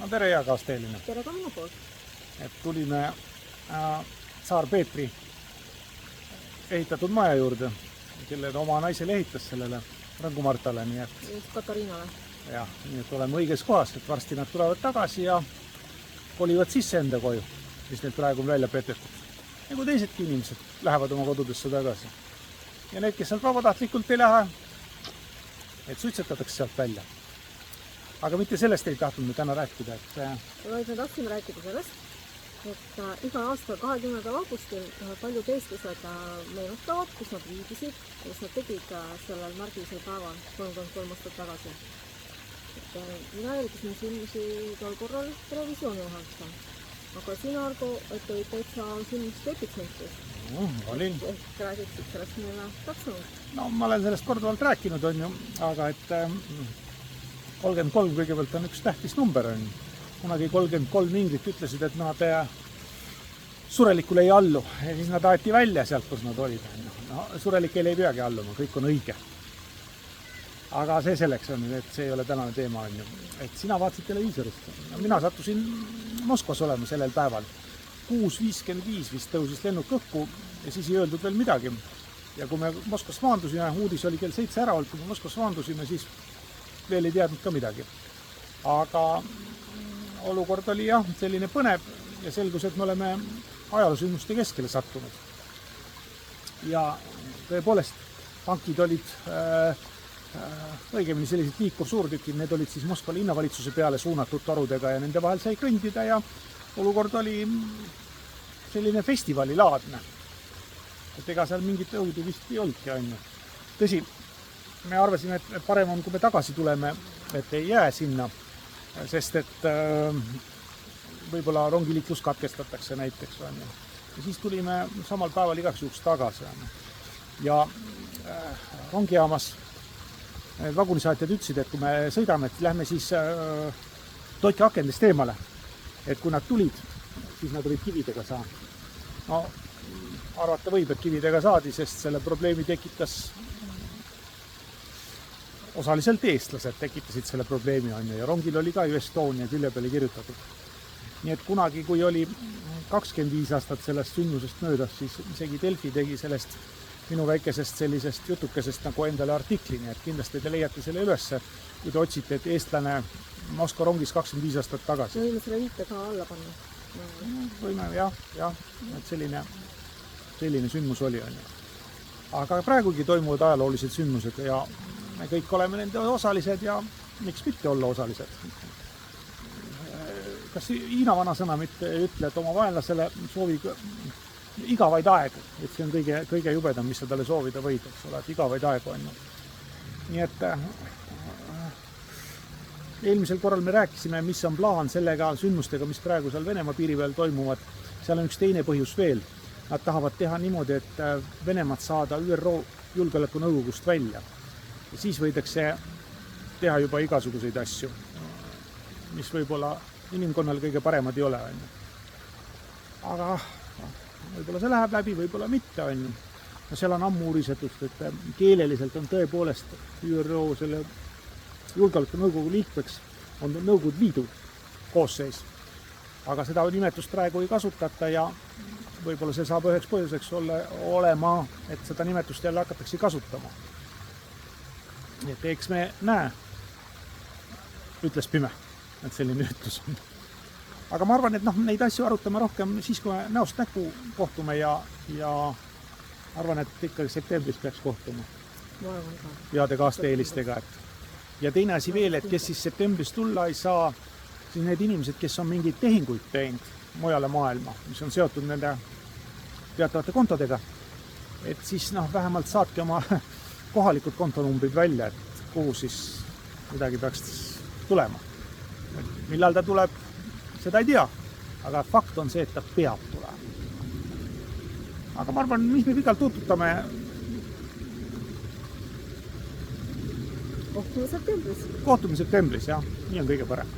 No tere, hea kaasteeline. Tere ka minu poolt. Et tulime Saar Peetri ehitatud maja juurde, kelle ta oma naisele ehitas sellele Rõngu-Martale, nii et Just Katariinale. jah, nii et oleme õiges kohas, et varsti nad tulevad tagasi ja kolivad sisse enda koju, mis neil praegu on välja petetud. Nagu teisedki inimesed lähevad oma kodudesse tagasi. Ja need, kes sealt vabatahtlikult ei lähe, et suitsetatakse sealt välja. Aga mitte sellest ei tahtnud me täna rääkida, Vaid me tahtsime rääkida sellest, et iga aasta 20. augustil paljud eestlased meenutavad, kus nad viibisid, kus nad tegid sellel märgilisel päeval 33 aastat tagasi. Mina jälgisin sündmusi tol korral televisiooni vahendusel. Aga sina, Argo, et olid täitsa sündmuste epitsentris. olin. Ehk räägiksid sellest meile täpsemalt. No ma olen sellest korduvalt rääkinud, on ju, aga et 33 kõigepealt on üks tähtis number. On. Kunagi 33 inglit ütlesid, et nad surelikule ei allu. Ja siis nad aeti välja sealt, kus nad olid. No, surelikele ei peagi alluma, kõik on õige. Aga see selleks on, et see ei ole tänane teema. On ju. Et sina vaatasid televiisorist. Mina sattusin Moskvas olema sellel päeval. 6.55 vist tõusis lennuk õhku ja siis ei öeldud veel midagi. Ja kui me Moskvas maandusime, uudis oli kell 7 ära olnud, kui me Moskvas maandusime, siis veel ei teadnud ka midagi. Aga olukord oli jah, selline põnev ja selgus, et me oleme ajaloosündmuste keskele sattunud. Ja tõepoolest, tankid olid õigemini sellised liikursuurtükid, need olid siis Moskva linnavalitsuse peale suunatud torudega ja nende vahel sai kõndida ja olukord oli selline festivalilaadne. Et ega seal mingit õudu vist ei olnudki, on ju. Tõsi, me arvasime, et parem on, kui me tagasi tuleme, et ei jää sinna, sest et võib-olla rongiliiklus katkestatakse näiteks. On ju. Ja siis tulime samal päeval igaks juhuks tagasi. Ja rongijaamas vagunisaatjad ütlesid, et kui me sõidame, et lähme siis Toiki akendest eemale. Et kui nad tulid, siis nad olid kividega saanud. No, arvata võib, et kividega saadi, sest selle probleemi tekitas osaliselt eestlased tekitasid selle probleemi, on ju, ja rongil oli ka ju Estonia külje peale kirjutatud. Nii et kunagi, kui oli 25 aastat sellest sündmusest möödas, siis isegi Delfi tegi sellest minu väikesest sellisest jutukesest nagu endale artikli, nii et kindlasti te leiate selle ülesse, kui te otsite, et eestlane Moskva rongis 25 aastat tagasi. Me võime selle viite ka alla panna. Võime, jah, et selline sündmus oli. On. Aga praegugi toimuvad ajaloolised sündmused ja me kõik oleme nende osalised ja miks mitte olla osalised. Kas Hiina vanasõna mitte ütle, et oma vaenlasele soovi igavaid aegu, et see on kõige jubedam, mis sa talle soovida võid, eks ole, et igavaid aegu on. Nii et eelmisel korral me rääkisime, mis on plaan sellega sündmustega, mis praegu seal Venemaa piiri peal toimuvad. Seal on üks teine põhjus veel. Nad tahavad teha niimoodi, et Venemaad saada ÜRO julgeolekunõukogust välja. Ja siis võidakse teha juba igasuguseid asju, mis võib-olla inimkonnal kõige paremad ei ole. Aga võib-olla see läheb läbi, võib-olla mitte. No seal on ammu uurisetust, et keeleliselt on tõepoolest ÜRO selle julgeolekunõukogu liikmeks on Nõukogude Liidu koosseis. Aga seda nimetust praegu ei kasutata ja võib-olla see saab üheks põhjuseks olema, et seda nimetust jälle hakatakse kasutama. Et eks me näe, ütles Pime, et selline ütlus on. Aga ma arvan, et neid asju arutame rohkem siis, kui me näost näkku kohtume ja arvan, et ikkagi septembris peaks kohtuma. Heade kaasteelistega. Ja teine asi veel, et kes siis septembris tulla ei saa, siis need inimesed, kes on mingeid tehinguid teinud mujale maailma, mis on seotud nende teatavate kontodega, et siis vähemalt saatke oma kohalikud kontonumbrid välja, et kuhu siis midagi peaks tulema. Millal ta tuleb, seda ei tea, aga fakt on see, et ta peab tulema. Aga ma arvan, mis me pikalt tututame. Kohtume septembris. Kohtume septembris, jah. Nii on kõige parem.